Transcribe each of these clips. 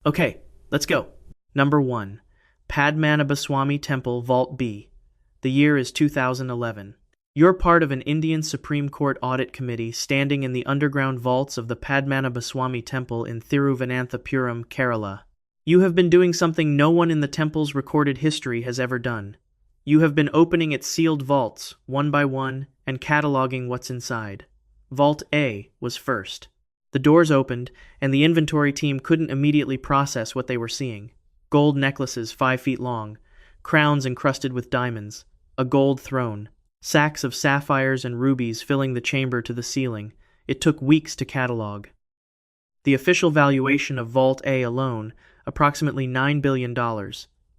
Okay, let's go. Number 1. Padmanabhaswamy Temple, Vault B. The year is 2011. You're part of an Indian Supreme Court audit committee standing in the underground vaults of the Padmanabhaswamy Temple in Thiruvananthapuram, Kerala. You have been doing something no one in the temple's recorded history has ever done. You have been opening its sealed vaults, one by one, and cataloging what's inside. Vault A was first. The doors opened, and the inventory team couldn't immediately process what they were seeing. Gold necklaces 5 feet long, crowns encrusted with diamonds, a gold throne, sacks of sapphires and rubies filling the chamber to the ceiling. It took weeks to catalog. The official valuation of Vault A alone, approximately $9 billion.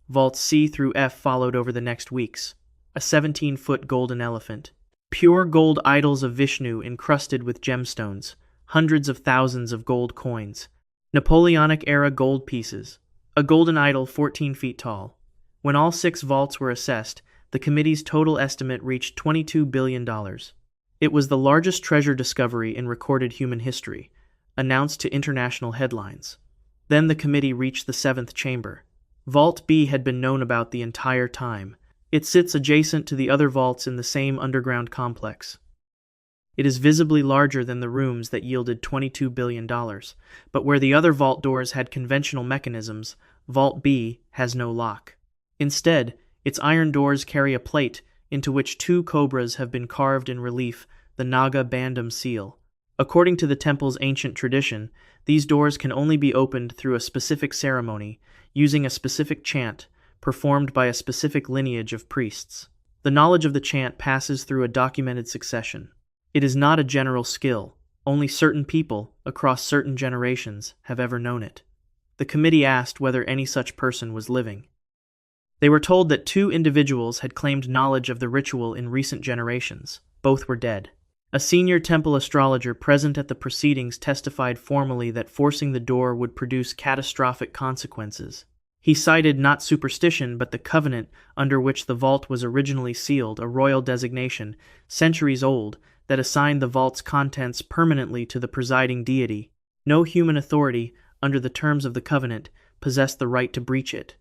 Vaults C through F followed over the next weeks. A 17-foot golden elephant. Pure gold idols of Vishnu encrusted with gemstones. Hundreds of thousands of gold coins. Napoleonic-era gold pieces. A golden idol 14 feet tall. When all 6 vaults were assessed, the committee's total estimate reached $22 billion. It was the largest treasure discovery in recorded human history, announced to international headlines. Then the committee reached the 7th chamber. Vault B had been known about the entire time. It sits adjacent to the other vaults in the same underground complex. It is visibly larger than the rooms that yielded $22 billion, but where the other vault doors had conventional mechanisms, Vault B has no lock. Instead, its iron doors carry a plate into which 2 cobras have been carved in relief, the Naga Bandham seal. According to the temple's ancient tradition, these doors can only be opened through a specific ceremony, using a specific chant, performed by a specific lineage of priests. The knowledge of the chant passes through a documented succession. It is not a general skill. Only certain people, across certain generations, have ever known it. The committee asked whether any such person was living. They were told that 2 individuals had claimed knowledge of the ritual in recent generations. Both were dead. A senior temple astrologer present at the proceedings testified formally that forcing the door would produce catastrophic consequences. He cited not superstition but the covenant under which the vault was originally sealed, a royal designation, centuries old, that assigned the vault's contents permanently to the presiding deity. No human authority, under the terms of the covenant, possessed the right to breach it.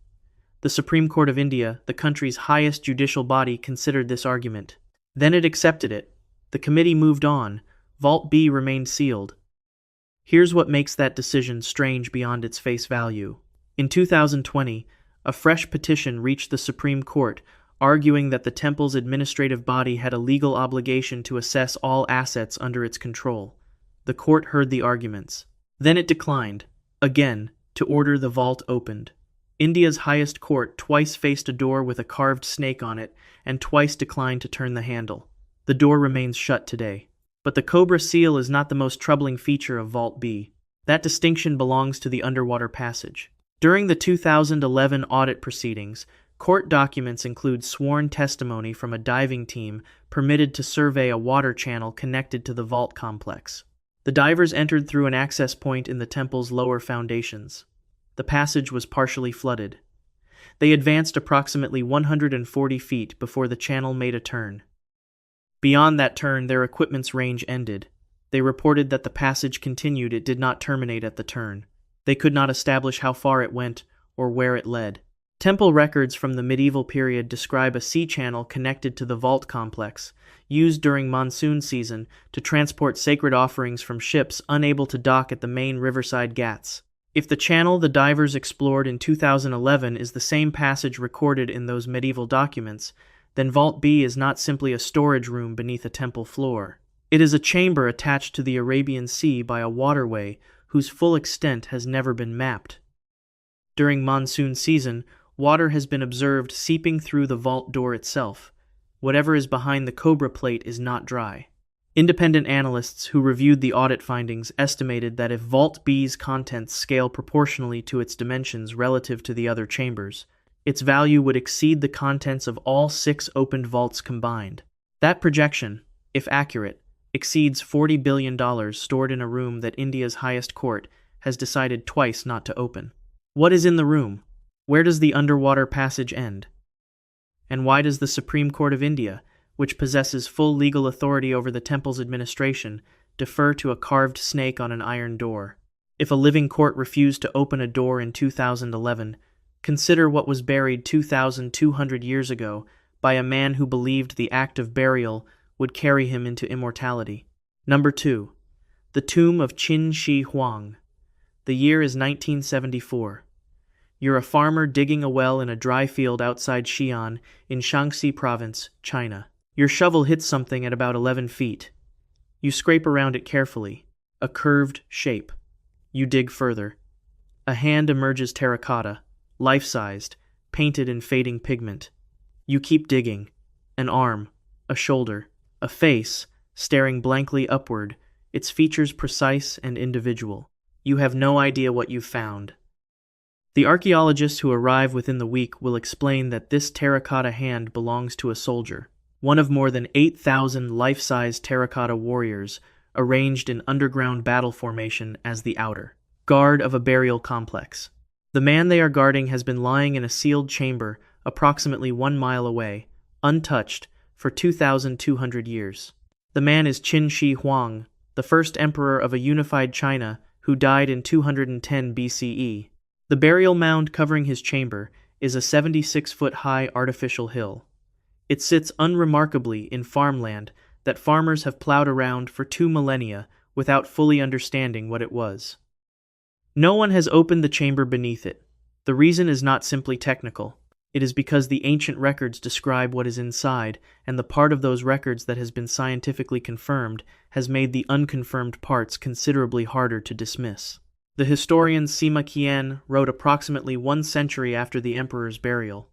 The Supreme Court of India, the country's highest judicial body, considered this argument. Then it accepted it. The committee moved on. Vault B remained sealed. Here's what makes that decision strange beyond its face value. In 2020, a fresh petition reached the Supreme Court, arguing that the temple's administrative body had a legal obligation to assess all assets under its control. The court heard the arguments. Then it declined, again, to order the vault opened. India's highest court twice faced a door with a carved snake on it, and twice declined to turn the handle. The door remains shut today. But the Cobra seal is not the most troubling feature of Vault B. That distinction belongs to the underwater passage. During the 2011 audit proceedings, court documents include sworn testimony from a diving team permitted to survey a water channel connected to the vault complex. The divers entered through an access point in the temple's lower foundations. The passage was partially flooded. They advanced approximately 140 feet before the channel made a turn. Beyond that turn, their equipment's range ended. They reported that the passage continued, it did not terminate at the turn. They could not establish how far it went or where it led. Temple records from the medieval period describe a sea channel connected to the vault complex, used during monsoon season to transport sacred offerings from ships unable to dock at the main riverside ghats. If the channel the divers explored in 2011 is the same passage recorded in those medieval documents, then Vault B is not simply a storage room beneath a temple floor. It is a chamber attached to the Arabian Sea by a waterway whose full extent has never been mapped. During monsoon season, water has been observed seeping through the vault door itself. Whatever is behind the Cobra plate is not dry. Independent analysts who reviewed the audit findings estimated that if Vault B's contents scale proportionally to its dimensions relative to the other chambers, its value would exceed the contents of all 6 opened vaults combined. That projection, if accurate, exceeds $40 billion stored in a room that India's highest court has decided twice not to open. What is in the room? Where does the underwater passage end? And why does the Supreme Court of India, which possesses full legal authority over the temple's administration, defer to a carved snake on an iron door? If a living court refused to open a door in 2011, consider what was buried 2,200 years ago by a man who believed the act of burial would carry him into immortality. Number 2. The tomb of Qin Shi Huang. The year is 1974. You're a farmer digging a well in a dry field outside Xi'an in Shaanxi Province, China. Your shovel hits something at about 11 feet. You scrape around it carefully. A curved shape. You dig further. A hand emerges terracotta, life-sized, painted in fading pigment. You keep digging. An arm, a shoulder, a face, staring blankly upward, its features precise and individual. You have no idea what you've found. The archaeologists who arrive within the week will explain that this terracotta hand belongs to a soldier, one of more than 8,000 life-size terracotta warriors arranged in underground battle formation as the outer guard of a burial complex. The man they are guarding has been lying in a sealed chamber approximately 1 mile away, untouched, for 2,200 years. The man is Qin Shi Huang, the first emperor of a unified China who died in 210 BCE. The burial mound covering his chamber is a 76-foot-high artificial hill. It sits unremarkably in farmland that farmers have plowed around for 2 millennia without fully understanding what it was. No one has opened the chamber beneath it. The reason is not simply technical. It is because the ancient records describe what is inside, and the part of those records that has been scientifically confirmed has made the unconfirmed parts considerably harder to dismiss. The historian Sima Qian wrote approximately 1 century after the emperor's burial.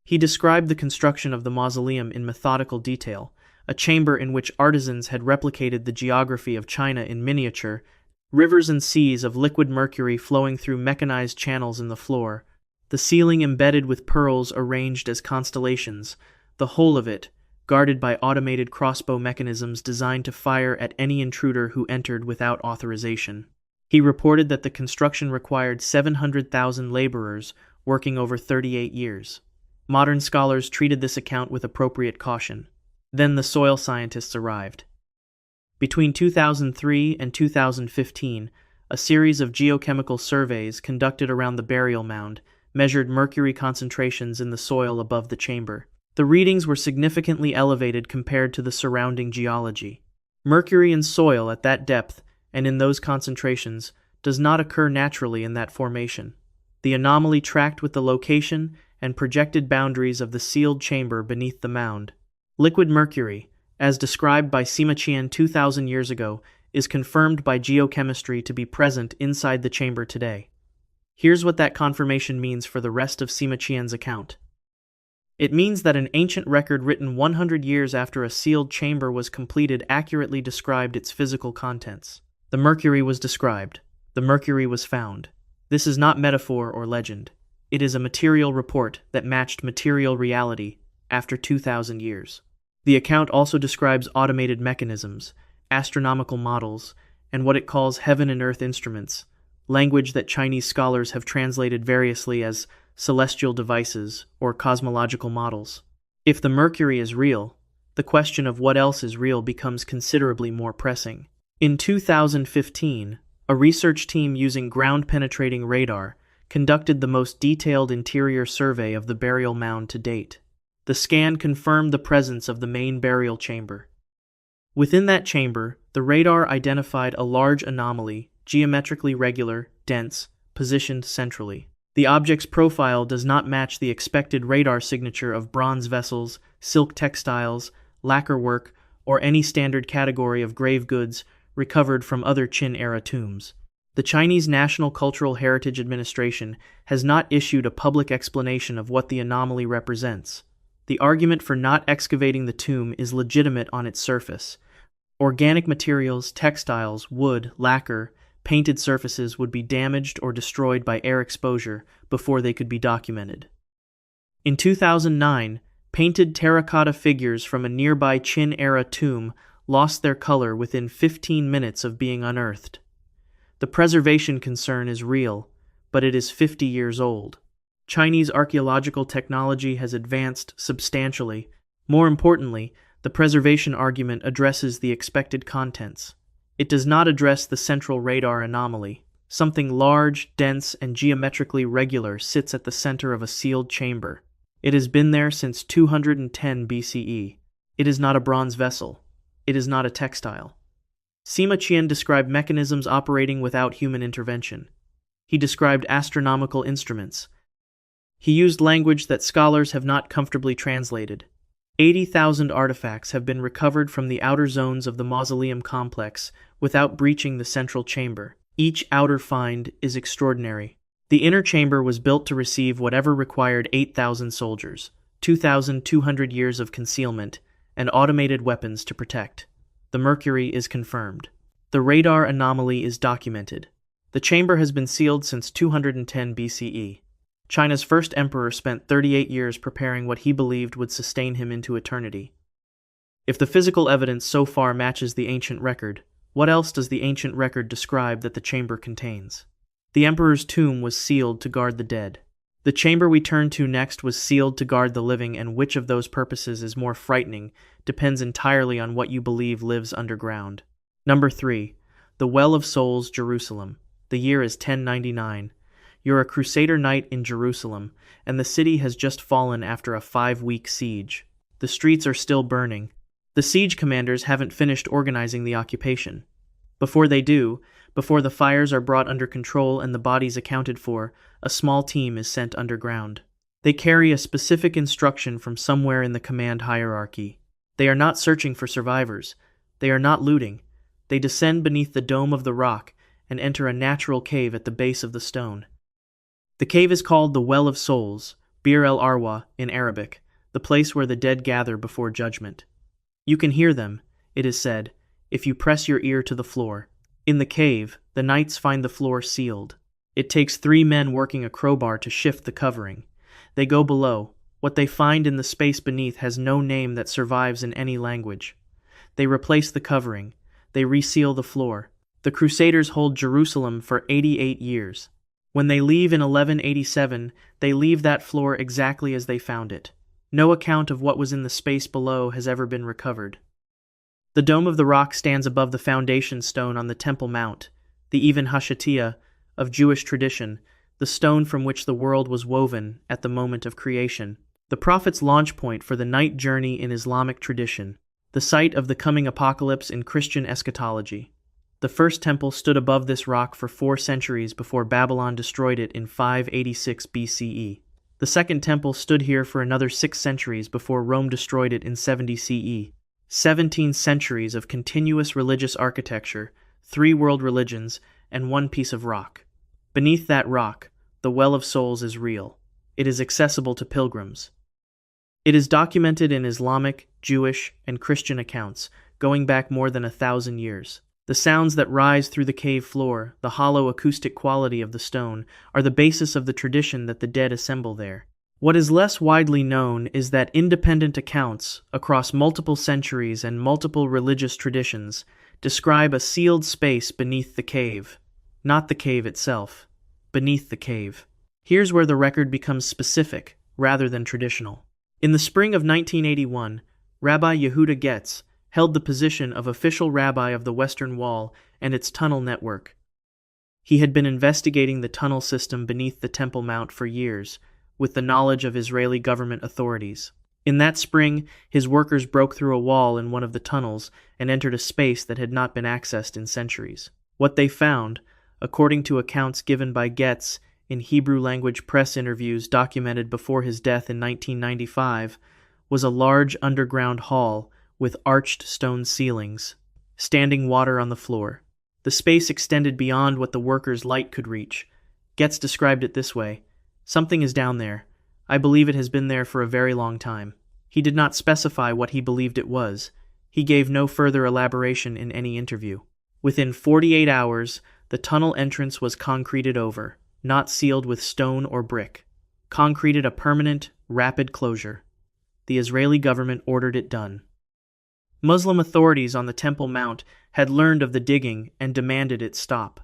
He described the construction of the mausoleum in methodical detail, a chamber in which artisans had replicated the geography of China in miniature, rivers and seas of liquid mercury flowing through mechanized channels in the floor, the ceiling embedded with pearls arranged as constellations, the whole of it guarded by automated crossbow mechanisms designed to fire at any intruder who entered without authorization. He reported that the construction required 700,000 laborers working over 38 years. Modern scholars treated this account with appropriate caution. Then the soil scientists arrived. Between 2003 and 2015, a series of geochemical surveys conducted around the burial mound measured mercury concentrations in the soil above the chamber. The readings were significantly elevated compared to the surrounding geology. Mercury in soil at that depth and in those concentrations does not occur naturally in that formation. The anomaly tracked with the location and projected boundaries of the sealed chamber beneath the mound. Liquid mercury, as described by Sima Qian 2,000 years ago, is confirmed by geochemistry to be present inside the chamber today. Here's what that confirmation means for the rest of Sima Qian's account. It means that an ancient record written 100 years after a sealed chamber was completed accurately described its physical contents. The mercury was described. The mercury was found. This is not metaphor or legend. It is a material report that matched material reality after 2,000 years. The account also describes automated mechanisms, astronomical models, and what it calls heaven and earth instruments, language that Chinese scholars have translated variously as celestial devices or cosmological models. If the mercury is real, the question of what else is real becomes considerably more pressing. In 2015, a research team using ground-penetrating radar conducted the most detailed interior survey of the burial mound to date. The scan confirmed the presence of the main burial chamber. Within that chamber, the radar identified a large anomaly, geometrically regular, dense, positioned centrally. The object's profile does not match the expected radar signature of bronze vessels, silk textiles, lacquer work, or any standard category of grave goods recovered from other Qin-era tombs. The Chinese National Cultural Heritage Administration has not issued a public explanation of what the anomaly represents. The argument for not excavating the tomb is legitimate on its surface. Organic materials, textiles, wood, lacquer, painted surfaces would be damaged or destroyed by air exposure before they could be documented. In 2009, painted terracotta figures from a nearby Qin-era tomb lost their color within 15 minutes of being unearthed. The preservation concern is real, but it is 50 years old. Chinese archaeological technology has advanced substantially. More importantly, the preservation argument addresses the expected contents. It does not address the central radar anomaly. Something large, dense, and geometrically regular sits at the center of a sealed chamber. It has been there since 210 BCE. It is not a bronze vessel. It is not a textile. Sima Qian described mechanisms operating without human intervention. He described astronomical instruments. He used language that scholars have not comfortably translated. 80,000 artifacts have been recovered from the outer zones of the mausoleum complex without breaching the central chamber. Each outer find is extraordinary. The inner chamber was built to receive whatever required 8,000 soldiers, 2,200 years of concealment, and automated weapons to protect. The mercury is confirmed. The radar anomaly is documented. The chamber has been sealed since 210 BCE. China's first emperor spent 38 years preparing what he believed would sustain him into eternity. If the physical evidence so far matches the ancient record, what else does the ancient record describe that the chamber contains? The emperor's tomb was sealed to guard the dead. The chamber we turn to next was sealed to guard the living, and which of those purposes is more frightening depends entirely on what you believe lives underground. Number 3. The Well of Souls, Jerusalem. The year is 1099. You're a Crusader knight in Jerusalem, and the city has just fallen after a 5-week siege. The streets are still burning. The siege commanders haven't finished organizing the occupation. Before they do, before the fires are brought under control and the bodies accounted for, a small team is sent underground. They carry a specific instruction from somewhere in the command hierarchy. They are not searching for survivors. They are not looting. They descend beneath the dome of the rock and enter a natural cave at the base of the stone. The cave is called the Well of Souls, Bir el Arwa in Arabic, the place where the dead gather before judgment. You can hear them, it is said, if you press your ear to the floor. In the cave, the knights find the floor sealed. It takes 3 men working a crowbar to shift the covering. They go below. What they find in the space beneath has no name that survives in any language. They replace the covering. They reseal the floor. The Crusaders hold Jerusalem for 88 years. When they leave in 1187, they leave that floor exactly as they found it. No account of what was in the space below has ever been recovered. The dome of the rock stands above the foundation stone on the Temple Mount, the Even Hashatiyah of Jewish tradition, the stone from which the world was woven at the moment of creation, the prophet's launch point for the night journey in Islamic tradition, the site of the coming apocalypse in Christian eschatology. The first temple stood above this rock for 4 centuries before Babylon destroyed it in 586 BCE. The second temple stood here for another 6 centuries before Rome destroyed it in 70 CE. 17 centuries of continuous religious architecture, 3 world religions, and 1 piece of rock. Beneath that rock, the Well of Souls is real. It is accessible to pilgrims. It is documented in Islamic, Jewish, and Christian accounts, going back more than 1,000 years. The sounds that rise through the cave floor, the hollow acoustic quality of the stone, are the basis of the tradition that the dead assemble there. What is less widely known is that independent accounts, across multiple centuries and multiple religious traditions, describe a sealed space beneath the cave. Not the cave itself, beneath the cave. Here's where the record becomes specific, rather than traditional. In the spring of 1981, Rabbi Yehuda Getz held the position of official rabbi of the Western Wall and its tunnel network. He had been investigating the tunnel system beneath the Temple Mount for years, with the knowledge of Israeli government authorities. In that spring, his workers broke through a wall in one of the tunnels and entered a space that had not been accessed in centuries. What they found, according to accounts given by Getz in Hebrew-language press interviews documented before his death in 1995, was a large underground hall with arched stone ceilings, standing water on the floor. The space extended beyond what the workers' light could reach. Getz described it this way: "Something is down there. I believe it has been there for a very long time." He did not specify what he believed it was. He gave no further elaboration in any interview. Within 48 hours, the tunnel entrance was concreted over, not sealed with stone or brick. Concreted a permanent, rapid closure. The Israeli government ordered it done. Muslim authorities on the Temple Mount had learned of the digging and demanded it stop.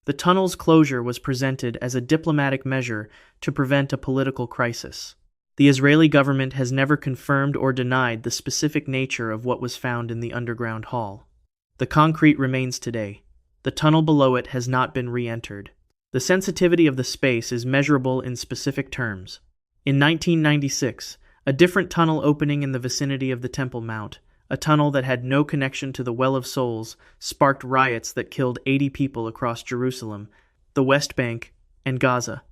The tunnel's closure was presented as a diplomatic measure to prevent a political crisis. The Israeli government has never confirmed or denied the specific nature of what was found in the underground hall. The concrete remains today. The tunnel below it has not been re-entered. The sensitivity of the space is measurable in specific terms. In 1996, a different tunnel opening in the vicinity of the Temple Mount, a tunnel that had no connection to the Well of Souls, sparked riots that killed 80 people across Jerusalem, the West Bank, and Gaza.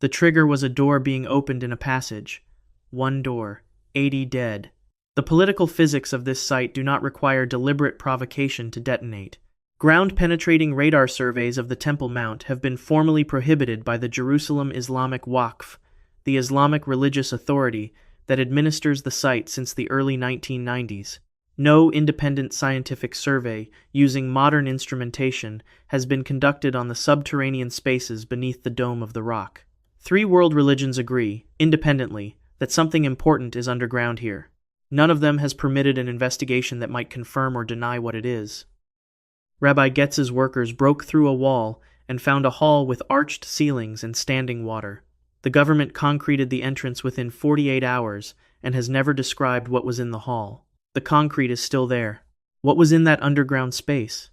The trigger was a door being opened in a passage. One door, 80 dead. The political physics of this site do not require deliberate provocation to detonate. Ground-penetrating radar surveys of the Temple Mount have been formally prohibited by the Jerusalem Islamic Waqf, the Islamic religious authority that administers the site since the early 1990s. No independent scientific survey using modern instrumentation has been conducted on the subterranean spaces beneath the dome of the rock. 3 world religions agree, independently, that something important is underground here. None of them has permitted an investigation that might confirm or deny what it is. Rabbi Getz's workers broke through a wall and found a hall with arched ceilings and standing water. The government concreted the entrance within 48 hours and has never described what was in the hall. The concrete is still there. What was in that underground space?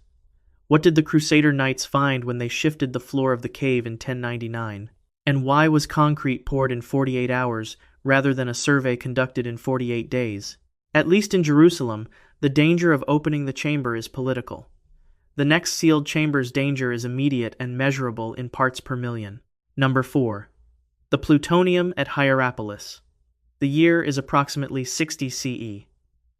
What did the Crusader Knights find when they shifted the floor of the cave in 1099? And why was concrete poured in 48 hours rather than a survey conducted in 48 days? At least in Jerusalem, the danger of opening the chamber is political. The next sealed chamber's danger is immediate and measurable in parts per million. Number 4. The Plutonium at Hierapolis. The year is approximately 60 CE.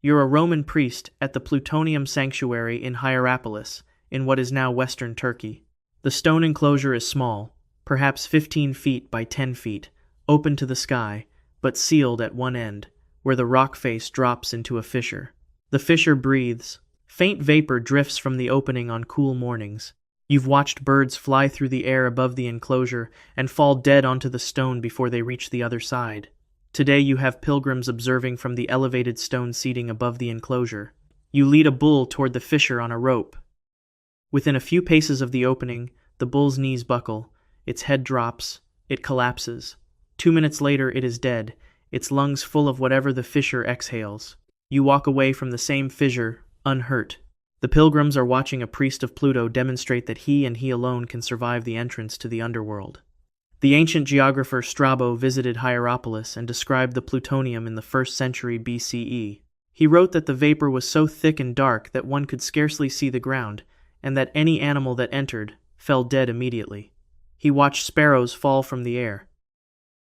You're a Roman priest at the Plutonium Sanctuary in Hierapolis, in what is now western Turkey. The stone enclosure is small, perhaps 15 feet by 10 feet, open to the sky, but sealed at one end, where the rock face drops into a fissure. The fissure breathes. Faint vapor drifts from the opening on cool mornings. You've watched birds fly through the air above the enclosure and fall dead onto the stone before they reach the other side. Today you have pilgrims observing from the elevated stone seating above the enclosure. You lead a bull toward the fissure on a rope. Within a few paces of the opening, the bull's knees buckle, its head drops, it collapses. 2 minutes later it is dead, its lungs full of whatever the fissure exhales. You walk away from the same fissure, unhurt. The pilgrims are watching a priest of Pluto demonstrate that he and he alone can survive the entrance to the underworld. The ancient geographer Strabo visited Hierapolis and described the plutonium in the 1st century BCE. He wrote that the vapor was so thick and dark that one could scarcely see the ground, and that any animal that entered fell dead immediately. He watched sparrows fall from the air.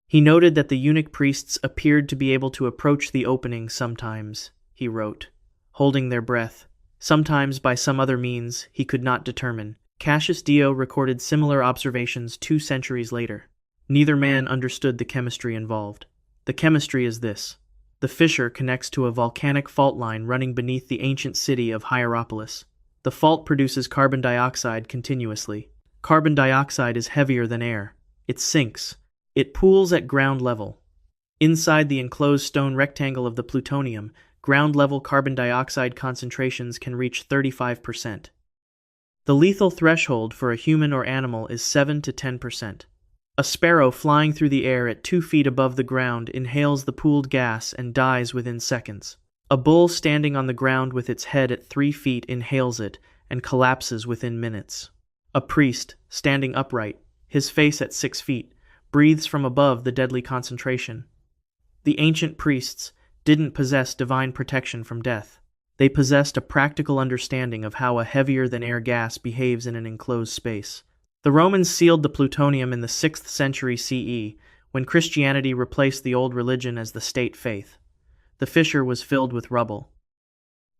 He noted that the eunuch priests appeared to be able to approach the opening sometimes, he wrote, holding their breath. Sometimes by some other means he could not determine. Cassius Dio recorded similar observations 2 centuries later. Neither man understood the chemistry involved. The chemistry is this. The fissure connects to a volcanic fault line running beneath the ancient city of Hierapolis. The fault produces carbon dioxide continuously. Carbon dioxide is heavier than air. It sinks. It pools at ground level. Inside the enclosed stone rectangle of the plutonium, ground-level carbon dioxide concentrations can reach 35%. The lethal threshold for a human or animal is 7 to 10%. A sparrow flying through the air at 2 feet above the ground inhales the pooled gas and dies within seconds. A bull standing on the ground with its head at 3 feet inhales it and collapses within minutes. A priest, standing upright, his face at 6 feet, breathes from above the deadly concentration. The ancient priests didn't possess divine protection from death. They possessed a practical understanding of how a heavier-than-air gas behaves in an enclosed space. The Romans sealed the plutonium in the 6th century CE, when Christianity replaced the old religion as the state faith. The fissure was filled with rubble.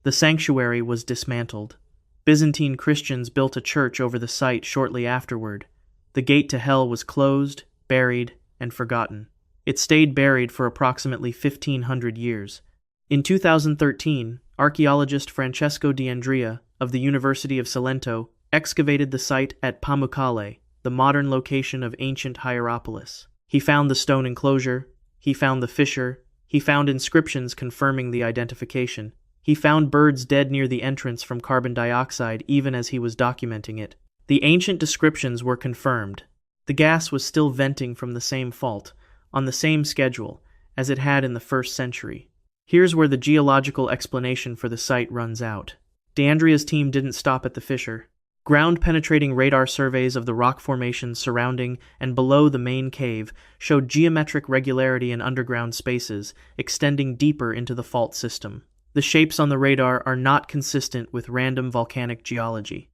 The sanctuary was dismantled. Byzantine Christians built a church over the site shortly afterward. The gate to hell was closed, buried, and forgotten. It stayed buried for approximately 1,500 years. In 2013, archaeologist Francesco D'Andrea of the University of Salento excavated the site at Pamukkale, the modern location of ancient Hierapolis. He found the stone enclosure, he found the fissure, he found inscriptions confirming the identification. He found birds dead near the entrance from carbon dioxide even as he was documenting it. The ancient descriptions were confirmed. The gas was still venting from the same fault, on the same schedule, as it had in the 1st century. Here's where the geological explanation for the site runs out. D'Andrea's team didn't stop at the fissure. Ground-penetrating radar surveys of the rock formations surrounding and below the main cave showed geometric regularity in underground spaces, extending deeper into the fault system. The shapes on the radar are not consistent with random volcanic geology.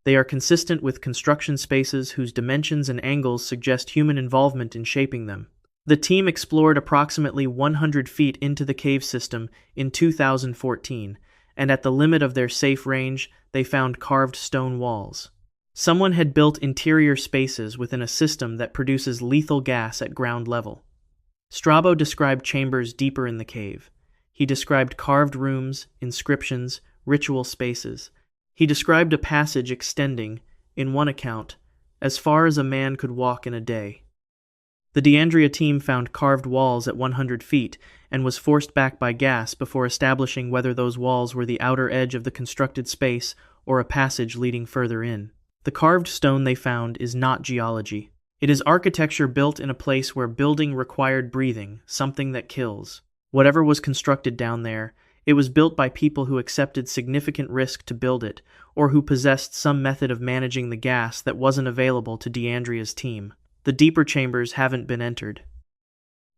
They are consistent with construction spaces whose dimensions and angles suggest human involvement in shaping them. The team explored approximately 100 feet into the cave system in 2014, and at the limit of their safe range, they found carved stone walls. Someone had built interior spaces within a system that produces lethal gas at ground level. Strabo described chambers deeper in the cave. He described carved rooms, inscriptions, ritual spaces. He described a passage extending, in one account, as far as a man could walk in a day. The D'Andrea team found carved walls at 100 feet and was forced back by gas before establishing whether those walls were the outer edge of the constructed space or a passage leading further in. The carved stone they found is not geology. It is architecture built in a place where building required breathing, something that kills. Whatever was constructed down there, it was built by people who accepted significant risk to build it, or who possessed some method of managing the gas that wasn't available to D'Andrea's team. The deeper chambers haven't been entered.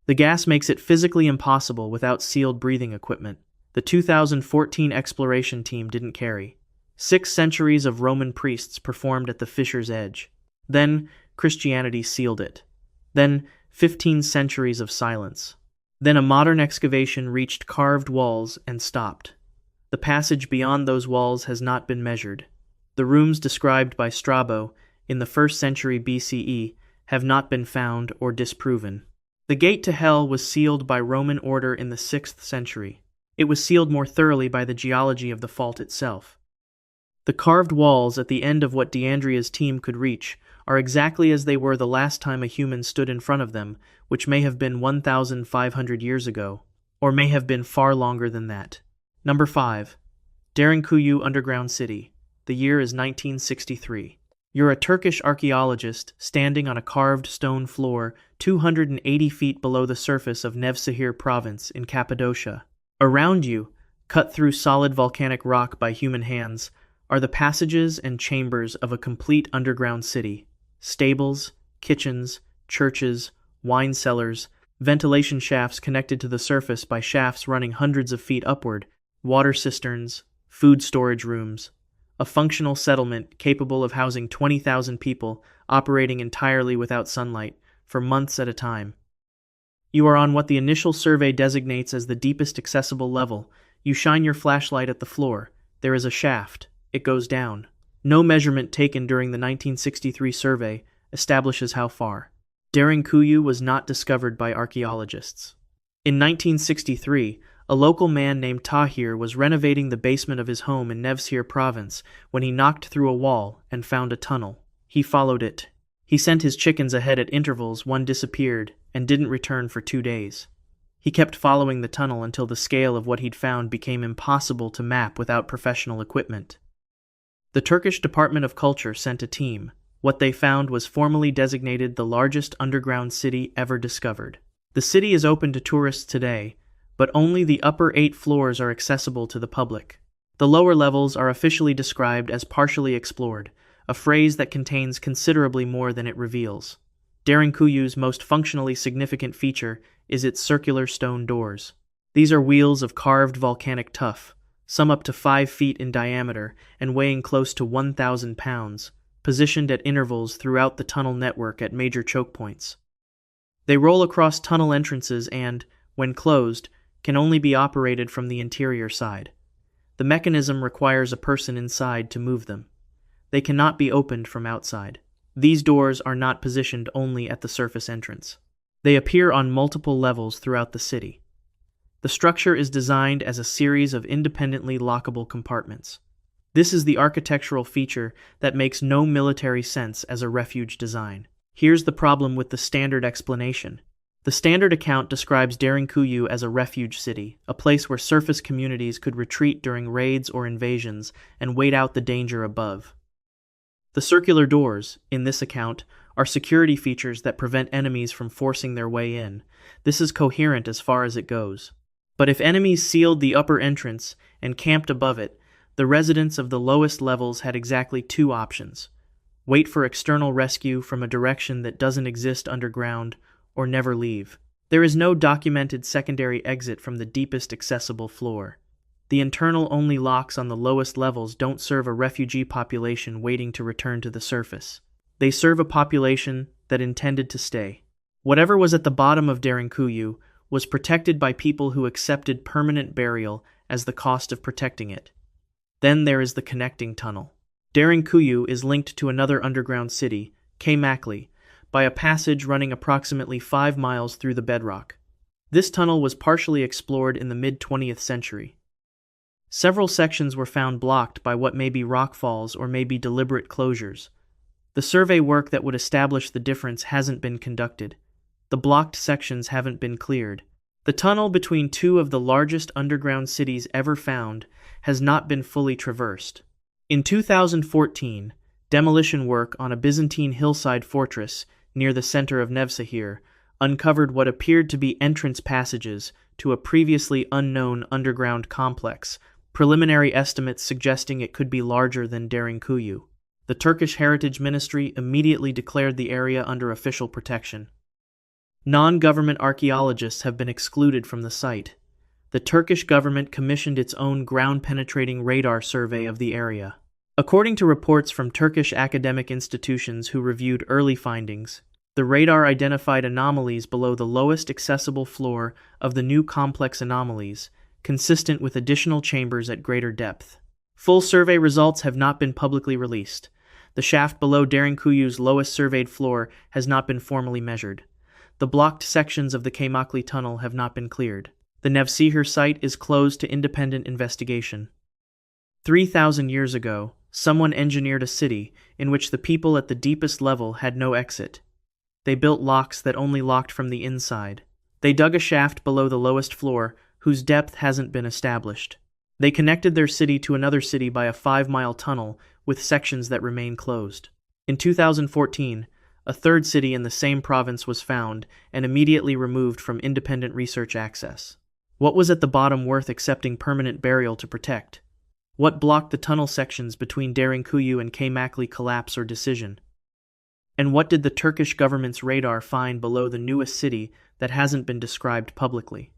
The gas makes it physically impossible without sealed breathing equipment. The 2014 exploration team didn't carry. 6 centuries of Roman priests performed at the fissure's edge. Then, Christianity sealed it. Then, 15 centuries of silence. Then a modern excavation reached carved walls and stopped. The passage beyond those walls has not been measured. The rooms described by Strabo in the 1st century BCE have not been found or disproven. The gate to hell was sealed by Roman order in the 6th century. It was sealed more thoroughly by the geology of the fault itself. The carved walls at the end of what D'Andrea's team could reach are exactly as they were the last time a human stood in front of them, which may have been 1,500 years ago, or may have been far longer than that. Number 5. Derinkuyu Underground City. The year is 1963. You're a Turkish archaeologist standing on a carved stone floor 280 feet below the surface of Nevşehir province in Cappadocia. Around you, cut through solid volcanic rock by human hands, are the passages and chambers of a complete underground city. Stables, kitchens, churches, wine cellars, ventilation shafts connected to the surface by shafts running hundreds of feet upward, water cisterns, food storage rooms. A functional settlement capable of housing 20,000 people, operating entirely without sunlight, for months at a time. You are on what the initial survey designates as the deepest accessible level. You shine your flashlight at the floor. There is a shaft. It goes down. No measurement taken during the 1963 survey establishes how far. Derinkuyu was not discovered by archaeologists. In 1963, a local man named Tahir was renovating the basement of his home in Nevşehir province when he knocked through a wall and found a tunnel. He followed it. He sent his chickens ahead at intervals. One disappeared and didn't return for 2 days. He kept following the tunnel until the scale of what he'd found became impossible to map without professional equipment. The Turkish Department of Culture sent a team. What they found was formally designated the largest underground city ever discovered. The city is open to tourists today, but only the upper 8 floors are accessible to the public. The lower levels are officially described as partially explored, a phrase that contains considerably more than it reveals. Derinkuyu's most functionally significant feature is its circular stone doors. These are wheels of carved volcanic tuff, some up to 5 feet in diameter and weighing close to 1,000 pounds, positioned at intervals throughout the tunnel network at major choke points. They roll across tunnel entrances and, when closed, can only be operated from the interior side. The mechanism requires a person inside to move them. They cannot be opened from outside. These doors are not positioned only at the surface entrance. They appear on multiple levels throughout the city. The structure is designed as a series of independently lockable compartments. This is the architectural feature that makes no military sense as a refuge design. Here's the problem with the standard explanation. The standard account describes Derinkuyu as a refuge city, a place where surface communities could retreat during raids or invasions and wait out the danger above. The circular doors, in this account, are security features that prevent enemies from forcing their way in. This is coherent as far as it goes. But if enemies sealed the upper entrance and camped above it, The residents of the lowest levels had exactly two options: wait for external rescue from a direction that doesn't exist underground, or never leave. There is no documented secondary exit from the deepest accessible floor. The internal-only locks on the lowest levels don't serve a refugee population waiting to return to the surface. They serve a population that intended to stay. Whatever was at the bottom of Derinkuyu was protected by people who accepted permanent burial as the cost of protecting it. Then there is the connecting tunnel. Derinkuyu is linked to another underground city, Catal, by a passage running approximately 5 miles through the bedrock. This tunnel was partially explored in the mid-20th century. Several sections were found blocked by what may be rockfalls or may be deliberate closures. The survey work that would establish the difference hasn't been conducted. The blocked sections haven't been cleared. The tunnel between two of the largest underground cities ever found has not been fully traversed. In 2014, demolition work on a Byzantine hillside fortress near the center of Nevşehir uncovered what appeared to be entrance passages to a previously unknown underground complex, preliminary estimates suggesting it could be larger than Derinkuyu. The Turkish Heritage Ministry immediately declared the area under official protection. Non-government archaeologists have been excluded from the site. The Turkish government commissioned its own ground-penetrating radar survey of the area. According to reports from Turkish academic institutions who reviewed early findings, the radar identified anomalies below the lowest accessible floor of the new complex anomalies, consistent with additional chambers at greater depth. Full survey results have not been publicly released. The shaft below Derinkuyu's lowest surveyed floor has not been formally measured. The blocked sections of the Catal tunnel have not been cleared. The Nevşehir site is closed to independent investigation. 3,000 years ago, someone engineered a city in which the people at the deepest level had no exit. They built locks that only locked from the inside. They dug a shaft below the lowest floor whose depth hasn't been established. They connected their city to another city by a 5-mile tunnel with sections that remain closed. In 2014, a third city in the same province was found and immediately removed from independent research access. What was at the bottom worth accepting permanent burial to protect? What blocked the tunnel sections between Derinkuyu and Catal collapse or decision? And what did the Turkish government's radar find below the newest city that hasn't been described publicly?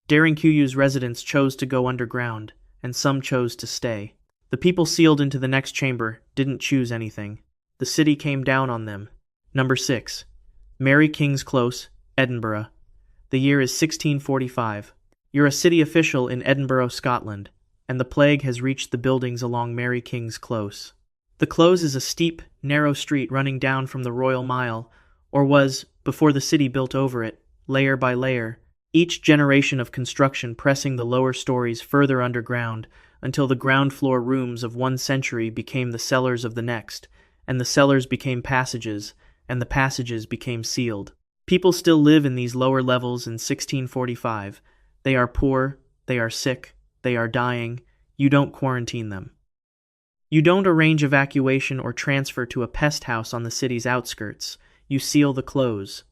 Derinkuyu's residents chose to go underground, and some chose to stay. The people sealed into the next chamber didn't choose anything. The city came down on them. Number 6. Mary King's Close, Edinburgh. The year is 1645. You're a city official in Edinburgh, Scotland, and the plague has reached the buildings along Mary King's Close. The Close is a steep, narrow street running down from the Royal Mile, or was, before the city built over it, layer by layer, each generation of construction pressing the lower stories further underground until the ground floor rooms of one century became the cellars of the next, and the cellars became passages, and the passages became sealed. People still live in these lower levels in 1645. They are poor, they are sick, they are dying. You don't quarantine them. You don't arrange evacuation or transfer to a pest house on the city's outskirts. You seal the Close.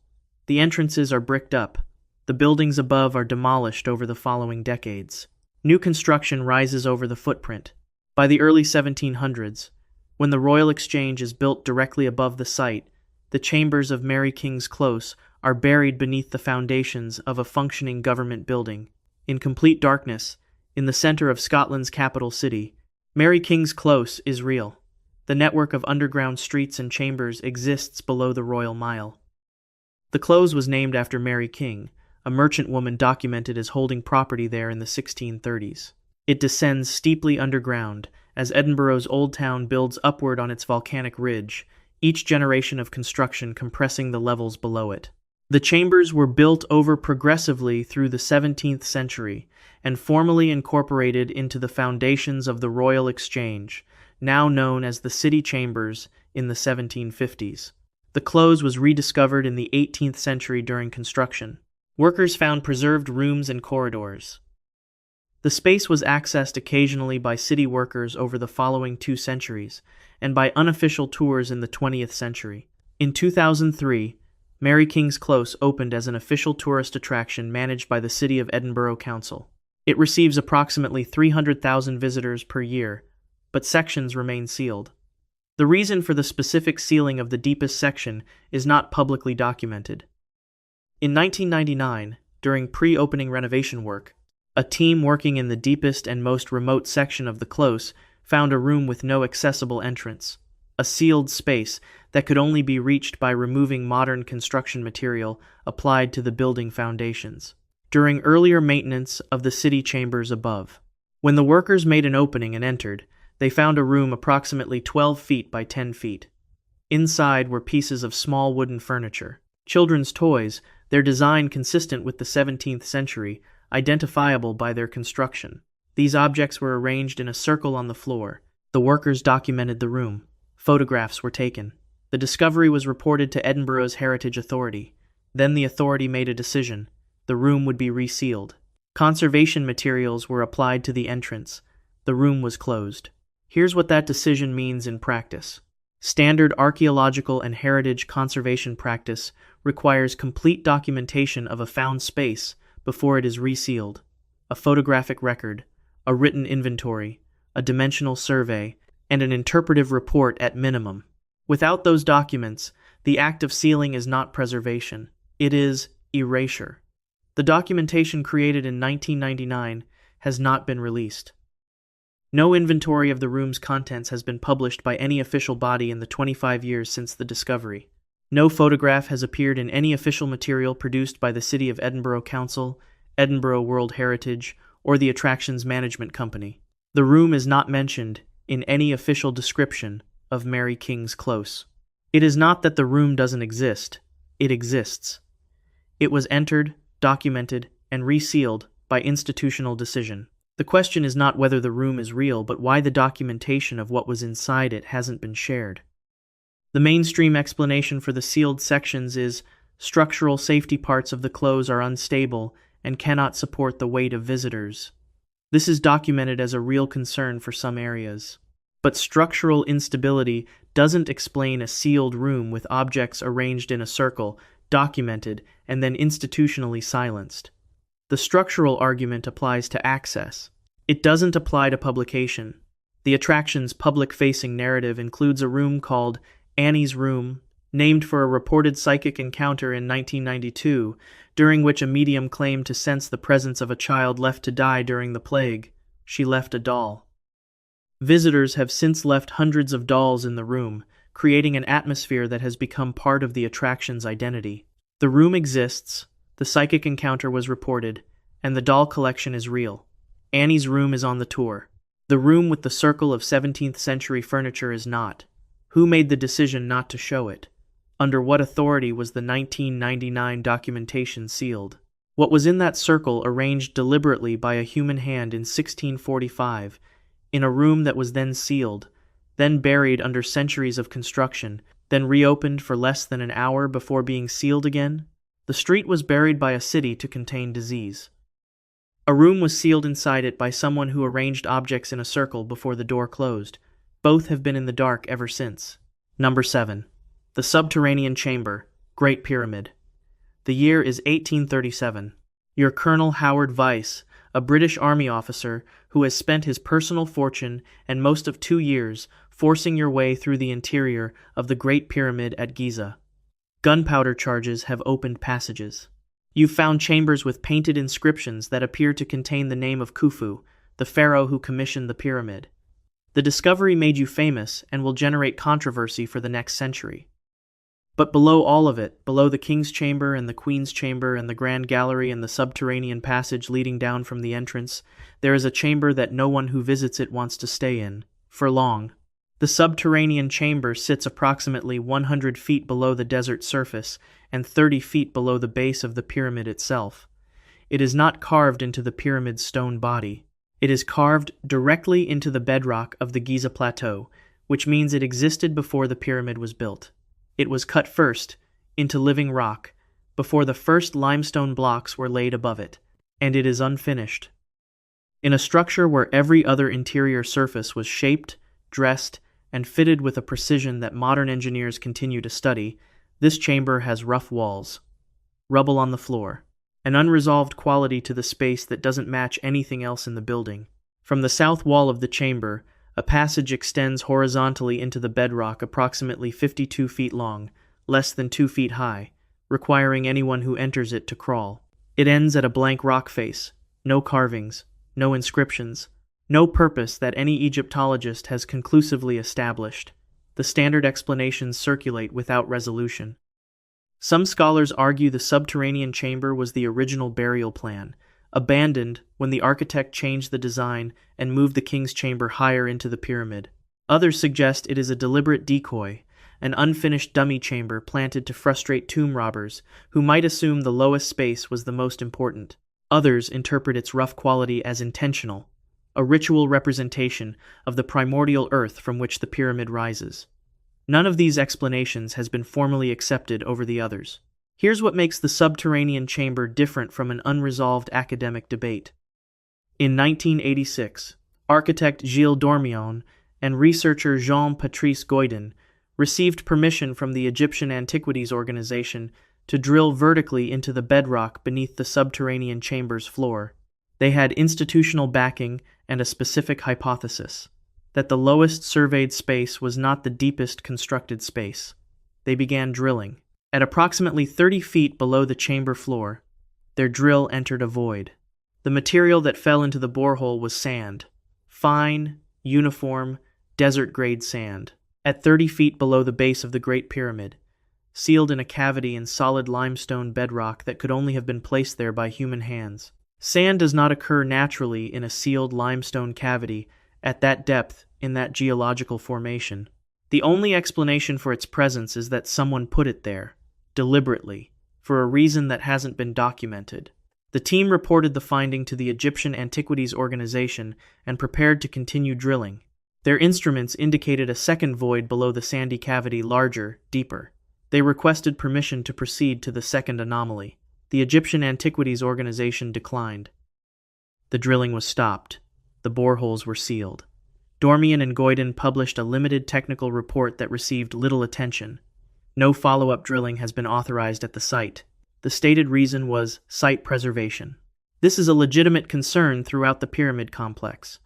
The entrances are bricked up. The buildings above are demolished over the following decades. New construction rises over the footprint. By the early 1700s, when the Royal Exchange is built directly above the site, the chambers of Mary King's Close are buried beneath the foundations of a functioning government building. In complete darkness, in the center of Scotland's capital city, Mary King's Close is real. The network of underground streets and chambers exists below the Royal Mile. The Close was named after Mary King, a merchant woman documented as holding property there in the 1630s. It descends steeply underground as Edinburgh's Old Town builds upward on its volcanic ridge, each generation of construction compressing the levels below it. The chambers were built over progressively through the 17th century and formally incorporated into the foundations of the Royal Exchange, now known as the City Chambers, in the 1750s. The Close was rediscovered in the 18th century during construction. Workers found preserved rooms and corridors. The space was accessed occasionally by city workers over the following 2 centuries, and by unofficial tours in the 20th century. In 2003, Mary King's Close opened as an official tourist attraction managed by the City of Edinburgh Council. It receives approximately 300,000 visitors per year, but sections remain sealed. The reason for the specific sealing of the deepest section is not publicly documented. In 1999, during pre-opening renovation work, a team working in the deepest and most remote section of the close found a room with no accessible entrance, a sealed space that could only be reached by removing modern construction material applied to the building foundations during earlier maintenance of the city chambers above. When the workers made an opening and entered, they found a room approximately 12 feet by 10 feet. Inside were pieces of small wooden furniture, children's toys, their design consistent with the 17th century, identifiable by their construction. These objects were arranged in a circle on the floor. The workers documented the room. Photographs were taken. The discovery was reported to Edinburgh's Heritage Authority. Then the authority made a decision. The room would be resealed. Conservation materials were applied to the entrance. The room was closed. Here's what that decision means in practice. Standard archaeological and heritage conservation practice requires complete documentation of a found space before it is resealed. A photographic record, a written inventory, a dimensional survey, and an interpretive report at minimum. Without those documents, the act of sealing is not preservation. It is erasure. The documentation created in 1999 has not been released. No inventory of the room's contents has been published by any official body in the 25 years since the discovery. No photograph has appeared in any official material produced by the City of Edinburgh Council, Edinburgh World Heritage, or the Attractions Management Company. The room is not mentioned in any official description of Mary King's Close. It is not that the room doesn't exist. It exists. It was entered, documented, and resealed by institutional decision. The question is not whether the room is real, but why the documentation of what was inside it hasn't been shared. The mainstream explanation for the sealed sections is structural safety parts of the close are unstable and cannot support the weight of visitors. This is documented as a real concern for some areas. But structural instability doesn't explain a sealed room with objects arranged in a circle, documented, and then institutionally silenced. The structural argument applies to access. It doesn't apply to publication. The attraction's public-facing narrative includes a room called Annie's Room, named for a reported psychic encounter in 1992, during which a medium claimed to sense the presence of a child left to die during the plague. She left a doll. Visitors have since left hundreds of dolls in the room, creating an atmosphere that has become part of the attraction's identity. The room exists, the psychic encounter was reported, and the doll collection is real. Annie's Room is on the tour. The room with the circle of 17th century furniture is not. Who made the decision not to show it? Under what authority was the 1999 documentation sealed? What was in that circle arranged deliberately by a human hand in 1645, in a room that was then sealed, then buried under centuries of construction, then reopened for less than an hour before being sealed again? The street was buried by a city to contain disease. A room was sealed inside it by someone who arranged objects in a circle before the door closed. Both have been in the dark ever since. Number 7. The Subterranean Chamber, Great Pyramid. The year is 1837. Your Colonel Howard Vyse, a British Army officer who has spent his personal fortune and most of 2 years forcing your way through the interior of the Great Pyramid at Giza. Gunpowder charges have opened passages. You've found chambers with painted inscriptions that appear to contain the name of Khufu, the pharaoh who commissioned the pyramid. The discovery made you famous and will generate controversy for the next century. But below all of it, below the King's Chamber and the Queen's Chamber and the Grand Gallery and the subterranean passage leading down from the entrance, there is a chamber that no one who visits it wants to stay in, for long. The subterranean chamber sits approximately 100 feet below the desert surface and 30 feet below the base of the pyramid itself. It is not carved into the pyramid's stone body. It is carved directly into the bedrock of the Giza Plateau, which means it existed before the pyramid was built. It was cut first, into living rock, before the first limestone blocks were laid above it, and it is unfinished. In a structure where every other interior surface was shaped, dressed, and fitted with a precision that modern engineers continue to study, this chamber has rough walls, rubble on the floor, an unresolved quality to the space that doesn't match anything else in the building. From the south wall of the chamber, A passage extends horizontally into the bedrock approximately 52 feet long, less than 2 feet high, requiring anyone who enters it to crawl. It ends at a blank rock face, no carvings, no inscriptions, no purpose that any Egyptologist has conclusively established. The standard explanations circulate without resolution. Some scholars argue the subterranean chamber was the original burial plan, abandoned when the architect changed the design and moved the king's chamber higher into the pyramid. Others suggest it is a deliberate decoy, an unfinished dummy chamber planted to frustrate tomb robbers who might assume the lowest space was the most important. Others interpret its rough quality as intentional, a ritual representation of the primordial earth from which the pyramid rises. None of these explanations has been formally accepted over the others. Here's what makes the subterranean chamber different from an unresolved academic debate. In 1986, architect Gilles Dormion and researcher Jean-Patrice Goydin received permission from the Egyptian Antiquities Organization to drill vertically into the bedrock beneath the subterranean chamber's floor. They had institutional backing and a specific hypothesis, that the lowest surveyed space was not the deepest constructed space. They began drilling. At approximately 30 feet below the chamber floor, their drill entered a void. The material that fell into the borehole was sand, fine, uniform, desert-grade sand. At 30 feet below the base of the Great Pyramid, sealed in a cavity in solid limestone bedrock that could only have been placed there by human hands. Sand does not occur naturally in a sealed limestone cavity at that depth in that geological formation. The only explanation for its presence is that someone put it there, deliberately, for a reason that hasn't been documented. The team reported the finding to the Egyptian Antiquities Organization and prepared to continue drilling. Their instruments indicated a second void below the sandy cavity, larger, deeper. They requested permission to proceed to the second anomaly. The Egyptian Antiquities Organization declined. The drilling was stopped. The boreholes were sealed. Dormion and Goydin published a limited technical report that received little attention. No follow-up drilling has been authorized at the site. The stated reason was site preservation. This is a legitimate concern throughout the pyramid complex,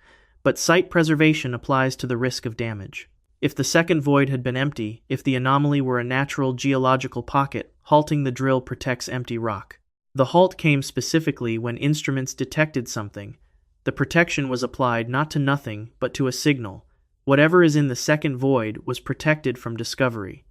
but site preservation applies to the risk of damage. If the second void had been empty, if the anomaly were a natural geological pocket, halting the drill protects empty rock. The halt came specifically when instruments detected something. The protection was applied not to nothing, but to a signal. Whatever is in the second void was protected from discovery.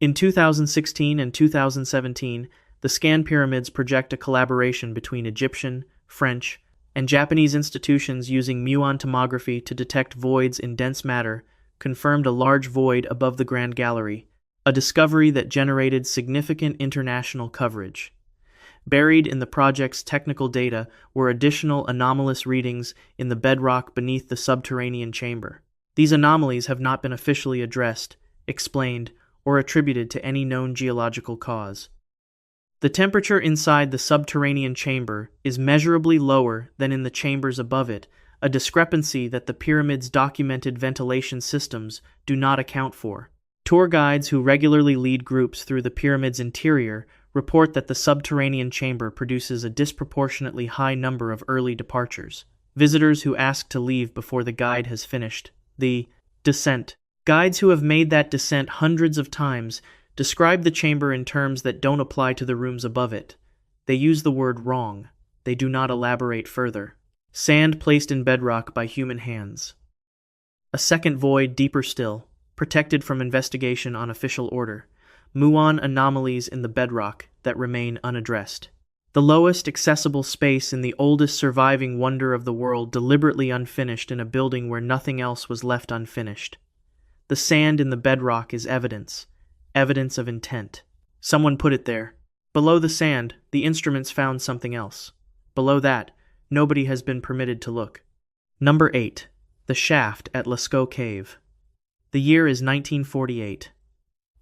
In 2016 and 2017, the scan pyramids project a collaboration between Egyptian, French, and Japanese institutions using muon tomography to detect voids in dense matter confirmed a large void above the Grand Gallery, a discovery that generated significant international coverage. Buried in the project's technical data were additional anomalous readings in the bedrock beneath the subterranean chamber. These anomalies have not been officially addressed, explained, or attributed to any known geological cause. The temperature inside the subterranean chamber is measurably lower than in the chambers above it, a discrepancy that the pyramid's documented ventilation systems do not account for. Tour guides who regularly lead groups through the pyramid's interior report that the subterranean chamber produces a disproportionately high number of early departures. Visitors who ask to leave before the guide has finished the descent. Guides who have made that descent hundreds of times describe the chamber in terms that don't apply to the rooms above it. They use the word wrong. They do not elaborate further. Sand placed in bedrock by human hands. A second void, deeper still, protected from investigation on official order. Muon anomalies in the bedrock that remain unaddressed. The lowest accessible space in the oldest surviving wonder of the world deliberately unfinished in a building where nothing else was left unfinished. The sand in the bedrock is evidence of intent. Someone put it there. Below the sand, the instruments found something else. Below that, nobody has been permitted to look. Number 8. The shaft at Lascaux Cave. The year is 1948.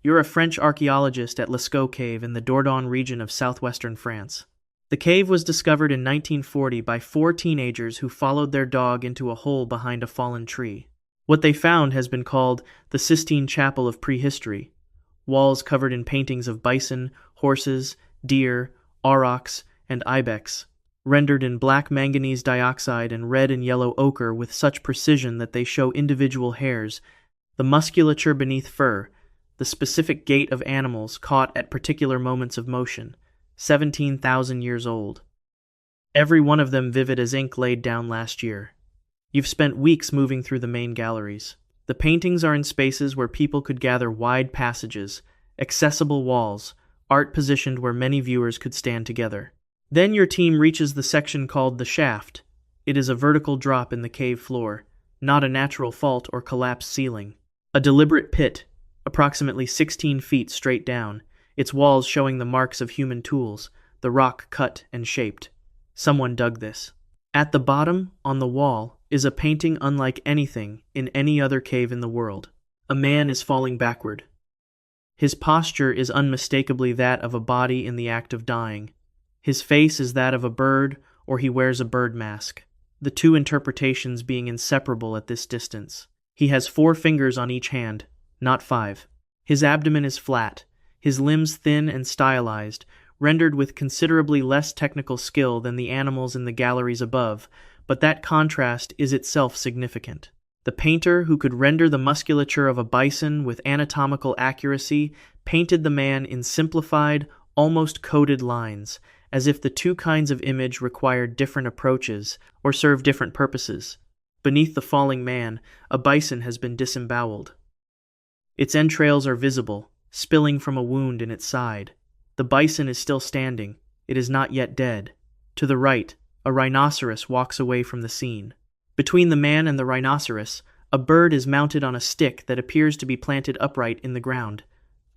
You're a French archaeologist at Lascaux Cave in the Dordogne region of southwestern France. The cave was discovered in 1940 by 4 teenagers who followed their dog into a hole behind a fallen tree. What they found has been called the Sistine Chapel of prehistory. Walls covered in paintings of bison, horses, deer, aurochs, and ibex. rendered in black manganese dioxide and red and yellow ochre with such precision that they show individual hairs, the musculature beneath fur, the specific gait of animals caught at particular moments of motion, 17,000 years old. Every one of them vivid as ink laid down last year. You've spent weeks moving through the main galleries. The paintings are in spaces where people could gather, wide passages, accessible walls, art positioned where many viewers could stand together. Then your team reaches the section called the shaft. It is a vertical drop in the cave floor, not a natural fault or collapsed ceiling. A deliberate pit, approximately 16 feet straight down, its walls showing the marks of human tools, the rock cut and shaped. Someone dug this. At the bottom, on the wall, is a painting unlike anything in any other cave in the world. A man is falling backward. His posture is unmistakably that of a body in the act of dying. His face is that of a bird, or he wears a bird mask, the two interpretations being inseparable at this distance. He has 4 fingers on each hand, not 5. His abdomen is flat, his limbs thin and stylized, rendered with considerably less technical skill than the animals in the galleries above, but that contrast is itself significant. The painter, who could render the musculature of a bison with anatomical accuracy, painted the man in simplified, almost coded lines, as if the two kinds of image required different approaches or served different purposes. Beneath the falling man, a bison has been disemboweled. Its entrails are visible, spilling from a wound in its side. The bison is still standing. It is not yet dead. To the right, a rhinoceros walks away from the scene. Between the man and the rhinoceros, a bird is mounted on a stick that appears to be planted upright in the ground.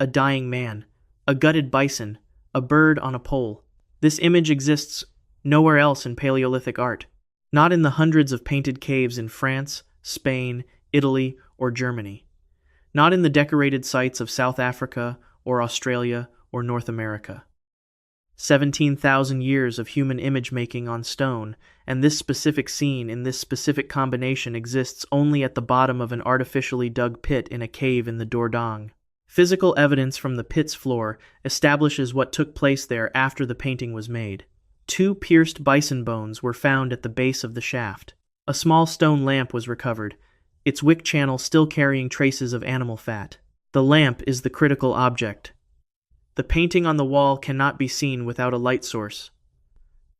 A dying man, a gutted bison, a bird on a pole. This image exists nowhere else in Paleolithic art, not in the hundreds of painted caves in France, Spain, Italy, or Germany, not in the decorated sites of South Africa or Australia or North America. 17,000 years of human image-making on stone, and this specific scene in this specific combination exists only at the bottom of an artificially dug pit in a cave in the Dordogne. Physical evidence from the pit's floor establishes what took place there after the painting was made. 2 pierced bison bones were found at the base of the shaft. A small stone lamp was recovered, its wick channel still carrying traces of animal fat. The lamp is the critical object. The painting on the wall cannot be seen without a light source.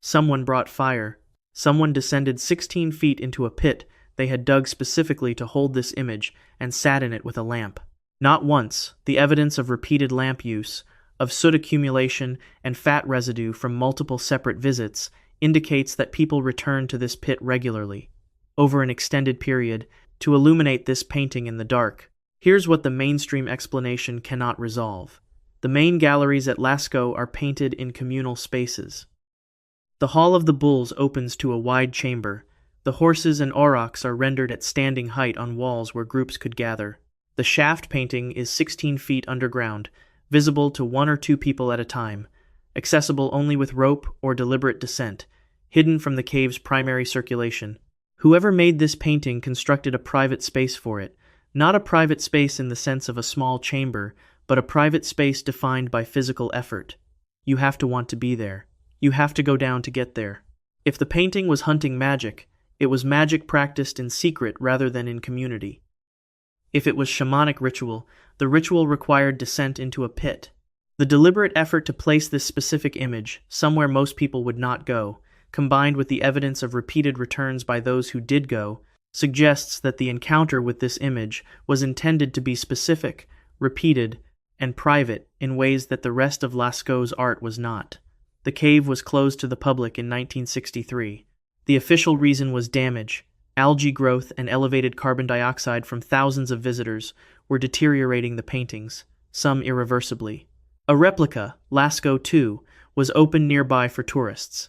Someone brought fire. Someone descended 16 feet into a pit they had dug specifically to hold this image and sat in it with a lamp. Not once, the evidence of repeated lamp use, of soot accumulation and fat residue from multiple separate visits indicates that people returned to this pit regularly, over an extended period, to illuminate this painting in the dark. Here's what the mainstream explanation cannot resolve. The main galleries at Lascaux are painted in communal spaces. The Hall of the Bulls opens to a wide chamber. The horses and aurochs are rendered at standing height on walls where groups could gather. The shaft painting is 16 feet underground, visible to 1 or 2 people at a time, accessible only with rope or deliberate descent, hidden from the cave's primary circulation. Whoever made this painting constructed a private space for it, not a private space in the sense of a small chamber, but a private space defined by physical effort. You have to want to be there. You have to go down to get there. If the painting was hunting magic, it was magic practiced in secret rather than in community. If it was shamanic ritual, the ritual required descent into a pit. The deliberate effort to place this specific image, somewhere most people would not go, combined with the evidence of repeated returns by those who did go, suggests that the encounter with this image was intended to be specific, repeated, and private in ways that the rest of Lascaux's art was not. The cave was closed to the public in 1963. The official reason was damage. Algae growth and elevated carbon dioxide from thousands of visitors were deteriorating the paintings, some irreversibly. A replica, Lascaux II, was opened nearby for tourists.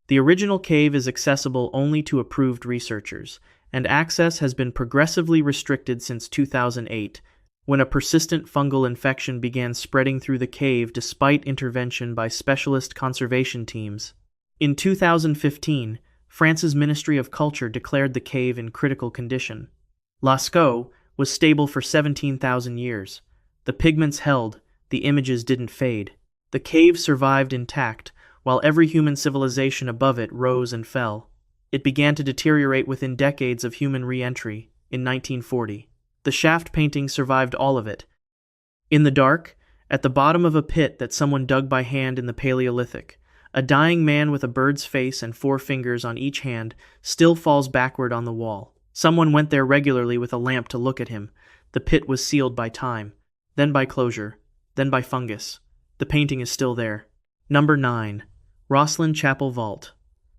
The original cave is accessible only to approved researchers, and access has been progressively restricted since 2008, when a persistent fungal infection began spreading through the cave despite intervention by specialist conservation teams. In 2015, France's Ministry of Culture declared the cave in critical condition. Lascaux was stable for 17,000 years. The pigments held, the images didn't fade. The cave survived intact, while every human civilization above it rose and fell. It began to deteriorate within decades of human re-entry, in 1940. The shaft painting survived all of it. In the dark, at the bottom of a pit that someone dug by hand in the Paleolithic, a dying man with a bird's face and 4 fingers on each hand still falls backward on the wall. Someone went there regularly with a lamp to look at him. The pit was sealed by time, then by closure, then by fungus. The painting is still there. Number 9. Rosslyn Chapel Vault.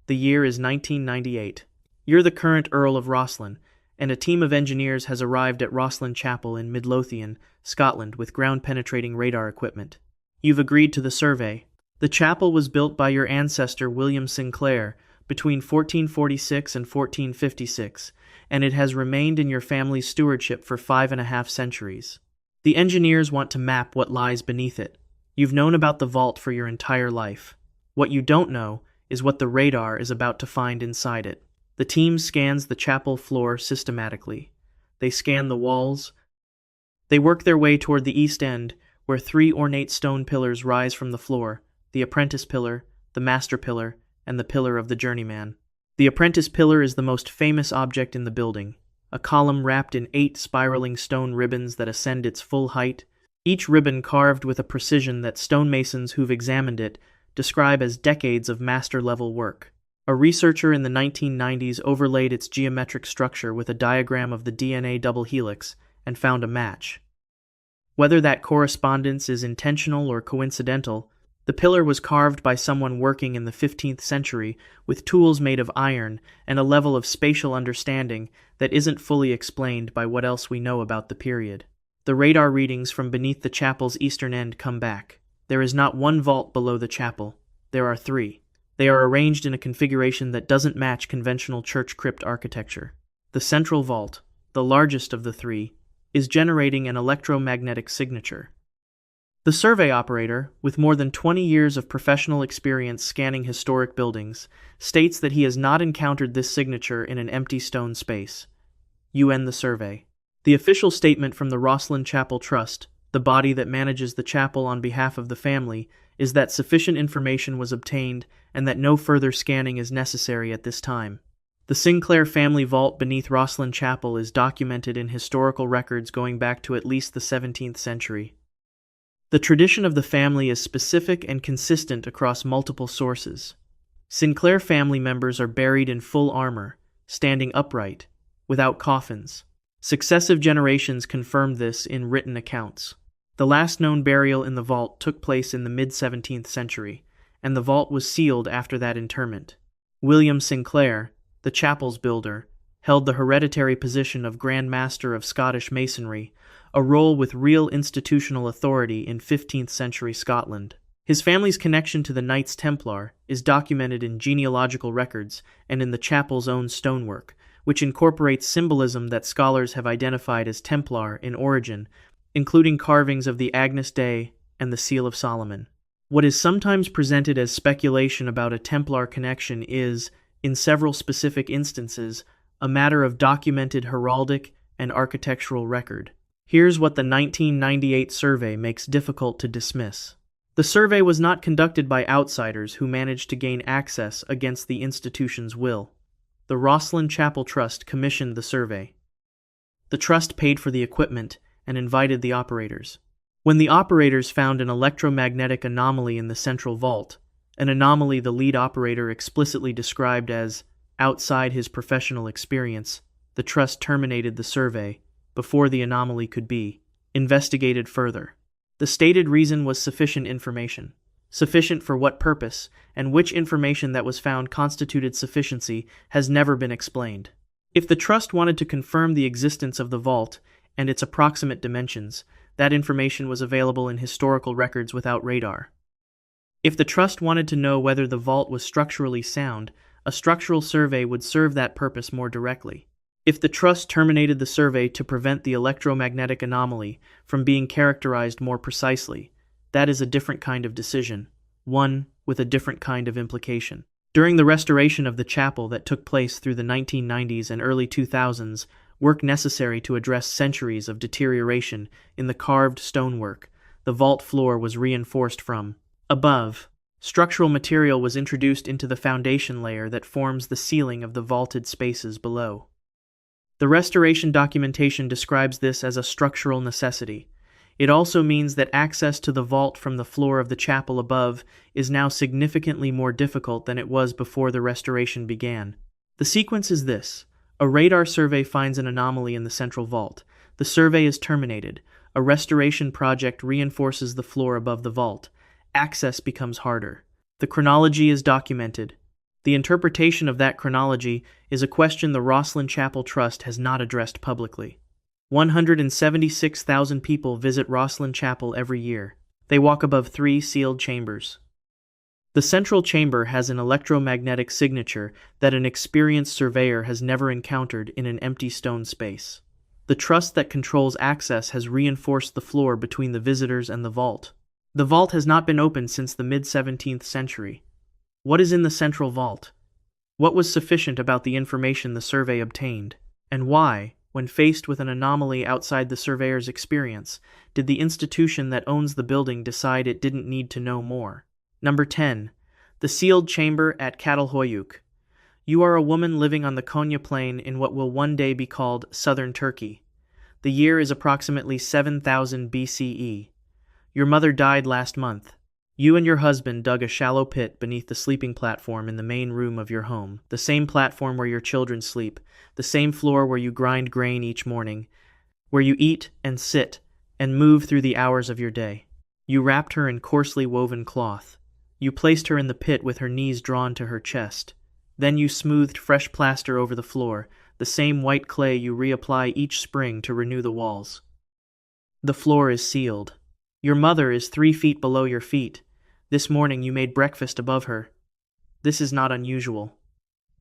The year is 1998. You're the current Earl of Rosslyn, and a team of engineers has arrived at Rosslyn Chapel in Midlothian, Scotland, with ground-penetrating radar equipment. You've agreed to the survey. The chapel was built by your ancestor William Sinclair between 1446 and 1456, and it has remained in your family's stewardship for 5.5 centuries. The engineers want to map what lies beneath it. You've known about the vault for your entire life. What you don't know is what the radar is about to find inside it. The team scans the chapel floor systematically. They scan the walls. They work their way toward the east end, where 3 ornate stone pillars rise from the floor: the apprentice pillar, the master pillar, and the pillar of the journeyman. The apprentice pillar is the most famous object in the building, a column wrapped in 8 spiraling stone ribbons that ascend its full height, each ribbon carved with a precision that stonemasons who've examined it describe as decades of master-level work. A researcher in the 1990s overlaid its geometric structure with a diagram of the DNA double helix and found a match. Whether that correspondence is intentional or coincidental, the pillar was carved by someone working in the 15th century with tools made of iron and a level of spatial understanding that isn't fully explained by what else we know about the period. The radar readings from beneath the chapel's eastern end come back. There is not one vault below the chapel. There are 3. They are arranged in a configuration that doesn't match conventional church crypt architecture. The central vault, the largest of the 3, is generating an electromagnetic signature. The survey operator, with more than 20 years of professional experience scanning historic buildings, states that he has not encountered this signature in an empty stone space. You end the survey. The official statement from the Rosslyn Chapel Trust, the body that manages the chapel on behalf of the family, is that sufficient information was obtained and that no further scanning is necessary at this time. The Sinclair family vault beneath Rosslyn Chapel is documented in historical records going back to at least the 17th century. The tradition of the family is specific and consistent across multiple sources. Sinclair family members are buried in full armor, standing upright, without coffins. Successive generations confirmed this in written accounts. The last known burial in the vault took place in the mid-17th century, and the vault was sealed after that interment. William Sinclair, the chapel's builder, held the hereditary position of Grand Master of Scottish Masonry, a role with real institutional authority in 15th century Scotland. His family's connection to the Knights Templar is documented in genealogical records and in the chapel's own stonework, which incorporates symbolism that scholars have identified as Templar in origin, including carvings of the Agnus Dei and the Seal of Solomon. What is sometimes presented as speculation about a Templar connection is, in several specific instances, a matter of documented heraldic and architectural record. Here's what the 1998 survey makes difficult to dismiss. The survey was not conducted by outsiders who managed to gain access against the institution's will. The Rosslyn Chapel Trust commissioned the survey. The trust paid for the equipment and invited the operators. When the operators found an electromagnetic anomaly in the central vault, an anomaly the lead operator explicitly described as outside his professional experience, the trust terminated the survey before the anomaly could be investigated further. The stated reason was sufficient information. Sufficient for what purpose, and which information that was found constituted sufficiency has never been explained. If the trust wanted to confirm the existence of the vault and its approximate dimensions, that information was available in historical records without radar. If the trust wanted to know whether the vault was structurally sound, a structural survey would serve that purpose more directly. If the trust terminated the survey to prevent the electromagnetic anomaly from being characterized more precisely, that is a different kind of decision, one with a different kind of implication. During the restoration of the chapel that took place through the 1990s and early 2000s, work necessary to address centuries of deterioration in the carved stonework, the vault floor was reinforced from above. Structural material was introduced into the foundation layer that forms the ceiling of the vaulted spaces below. The restoration documentation describes this as a structural necessity. It also means that access to the vault from the floor of the chapel above is now significantly more difficult than it was before the restoration began. The sequence is this. A radar survey finds an anomaly in the central vault. The survey is terminated. A restoration project reinforces the floor above the vault. Access becomes harder. The chronology is documented. The interpretation of that chronology is a question the Rosslyn Chapel Trust has not addressed publicly. 176,000 people visit Rosslyn Chapel every year. They walk above 3 sealed chambers. The central chamber has an electromagnetic signature that an experienced surveyor has never encountered in an empty stone space. The trust that controls access has reinforced the floor between the visitors and the vault. The vault has not been opened since the mid-17th century. What is in the central vault? What was sufficient about the information the survey obtained? And why, when faced with an anomaly outside the surveyor's experience, did the institution that owns the building decide it didn't need to know more? Number 10. The sealed chamber at Catal Hoyuk. You are a woman living on the Konya Plain in what will one day be called southern Turkey. The year is approximately 7000 BCE. Your mother died last month. You and your husband dug a shallow pit beneath the sleeping platform in the main room of your home, the same platform where your children sleep, the same floor where you grind grain each morning, where you eat and sit and move through the hours of your day. You wrapped her in coarsely woven cloth. You placed her in the pit with her knees drawn to her chest. Then you smoothed fresh plaster over the floor, the same white clay you reapply each spring to renew the walls. The floor is sealed. Your mother is 3 feet below your feet. This morning you made breakfast above her. This is not unusual.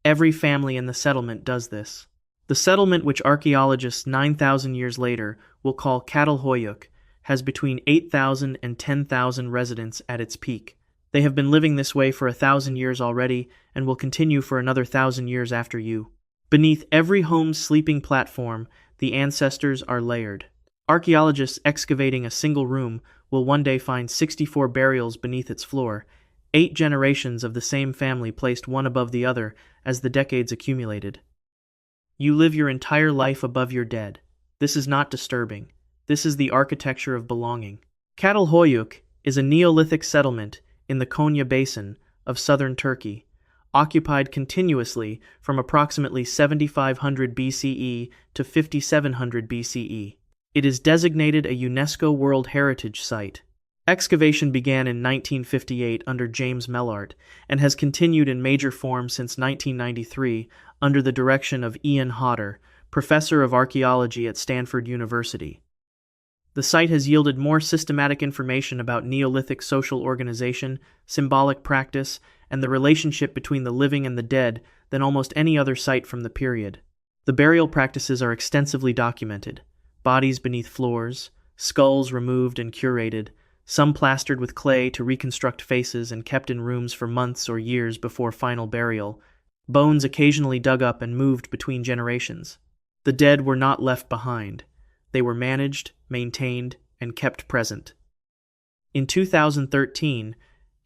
Every family in the settlement does this. The settlement, which archaeologists 9,000 years later will call Catal Hoyuk, has between 8,000 and 10,000 residents at its peak. They have been living this way for 1,000 years already and will continue for another 1,000 years after you. Beneath every home's sleeping platform, the ancestors are layered. Archaeologists excavating a single room will one day find 64 burials beneath its floor, 8 generations of the same family placed one above the other as the decades accumulated. You live your entire life above your dead. This is not disturbing. This is the architecture of belonging. Catalhoyuk is a Neolithic settlement in the Konya Basin of southern Turkey, occupied continuously from approximately 7500 BCE to 5700 BCE. It is designated a UNESCO World Heritage Site. Excavation began in 1958 under James Mellart and has continued in major form since 1993 under the direction of Ian Hodder, professor of archaeology at Stanford University. The site has yielded more systematic information about Neolithic social organization, symbolic practice, and the relationship between the living and the dead than almost any other site from the period. The burial practices are extensively documented. Bodies beneath floors, skulls removed and curated, some plastered with clay to reconstruct faces and kept in rooms for months or years before final burial, bones occasionally dug up and moved between generations. The dead were not left behind. They were managed, maintained, and kept present. In 2013,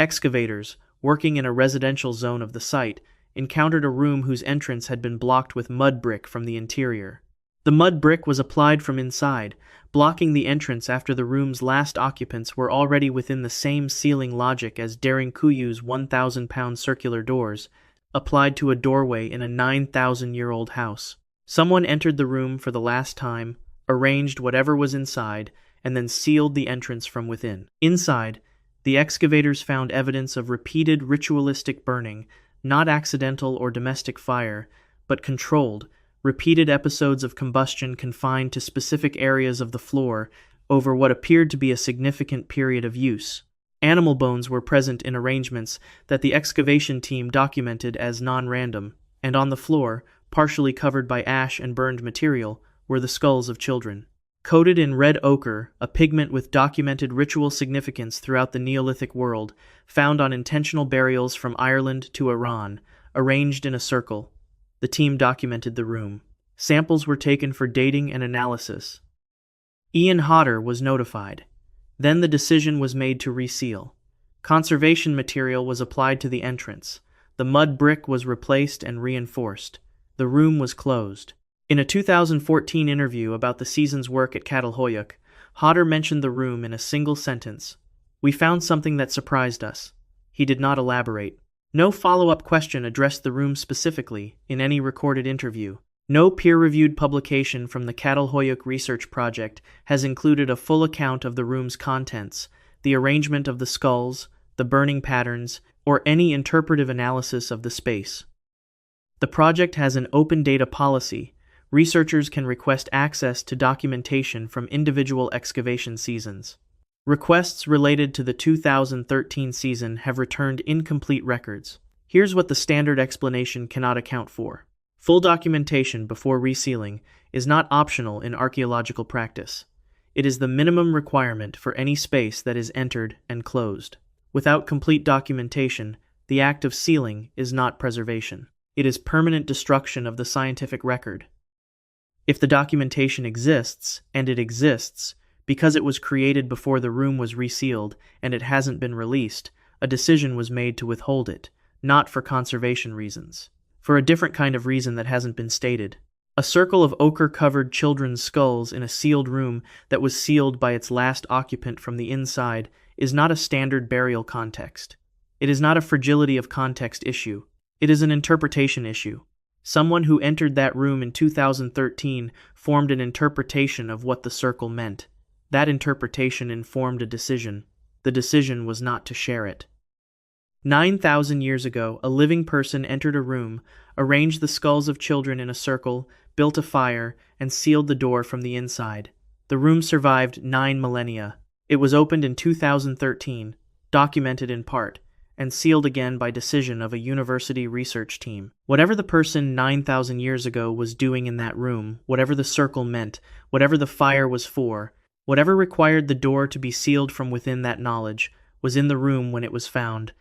excavators, working in a residential zone of the site, encountered a room whose entrance had been blocked with mud brick from the interior. The mud brick was applied from inside, blocking the entrance after the room's last occupants were already within the same sealing logic as Derinkuyu's 1,000-pound circular doors, applied to a doorway in a 9,000-year-old house. Someone entered the room for the last time, arranged whatever was inside, and then sealed the entrance from within. Inside, the excavators found evidence of repeated ritualistic burning, not accidental or domestic fire, but controlled, repeated episodes of combustion confined to specific areas of the floor over what appeared to be a significant period of use. Animal bones were present in arrangements that the excavation team documented as non-random, and on the floor, partially covered by ash and burned material, were the skulls of children. Coated in red ochre, a pigment with documented ritual significance throughout the Neolithic world, found on intentional burials from Ireland to Iran, arranged in a circle. The team documented the room. Samples were taken for dating and analysis. Ian Hodder was notified. Then the decision was made to reseal. Conservation material was applied to the entrance. The mud brick was replaced and reinforced. The room was closed. In a 2014 interview about the season's work at Catalhoyuk, Hodder mentioned the room in a single sentence. "We found something that surprised us." He did not elaborate. No follow-up question addressed the room specifically in any recorded interview. No peer-reviewed publication from the Catalhoyuk research project has included a full account of the room's contents, the arrangement of the skulls, the burning patterns, or any interpretive analysis of the space. The project has an open data policy. Researchers can request access to documentation from individual excavation seasons. Requests related to the 2013 season have returned incomplete records. Here's what the standard explanation cannot account for. Full documentation before resealing is not optional in archaeological practice. It is the minimum requirement for any space that is entered and closed. Without complete documentation, the act of sealing is not preservation. It is permanent destruction of the scientific record. If the documentation exists, and it exists, because it was created before the room was resealed and it hasn't been released, a decision was made to withhold it, not for conservation reasons. For a different kind of reason that hasn't been stated. A circle of ochre-covered children's skulls in a sealed room that was sealed by its last occupant from the inside is not a standard burial context. It is not a fragility of context issue. It is an interpretation issue. Someone who entered that room in 2013 formed an interpretation of what the circle meant. That interpretation informed a decision. The decision was not to share it. 9,000 years ago, a living person entered a room, arranged the skulls of children in a circle, built a fire, and sealed the door from the inside. The room survived 9 millennia. It was opened in 2013, documented in part, and sealed again by decision of a university research team. Whatever the person 9,000 years ago was doing in that room, whatever the circle meant, whatever the fire was for, whatever required the door to be sealed from within that knowledge, was in the room when it was found,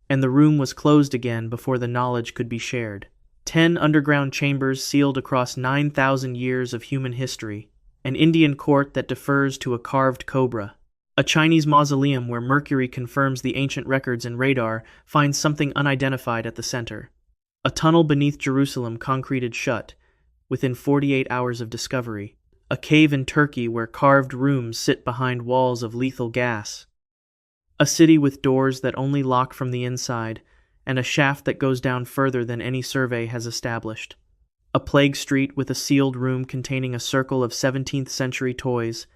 and the room was closed again before the knowledge could be shared. 10 underground chambers sealed across 9,000 years of human history, an Indian court that defers to a carved cobra, a Chinese mausoleum where Mercury confirms the ancient records and radar finds something unidentified at the center, a tunnel beneath Jerusalem concreted shut within 48 hours of discovery, a cave in Turkey where carved rooms sit behind walls of lethal gas, a city with doors that only lock from the inside, and a shaft that goes down further than any survey has established. A plague street with a sealed room containing a circle of 17th century toys,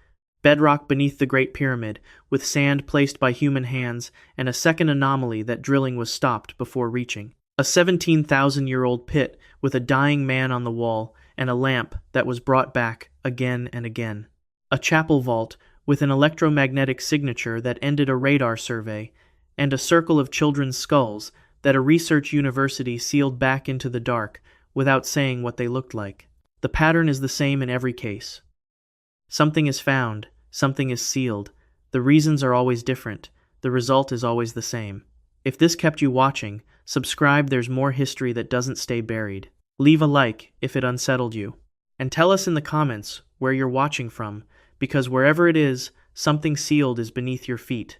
bedrock beneath the Great Pyramid, with sand placed by human hands, and a second anomaly that drilling was stopped before reaching. A 17,000-year-old pit with a dying man on the wall, and a lamp that was brought back again and again. A chapel vault with an electromagnetic signature that ended a radar survey, and a circle of children's skulls that a research university sealed back into the dark without saying what they looked like. The pattern is the same in every case. Something is found, something is sealed. The reasons are always different. The result is always the same. If this kept you watching, subscribe. There's more history that doesn't stay buried. Leave a like if it unsettled you. And tell us in the comments where you're watching from, because wherever it is, something sealed is beneath your feet.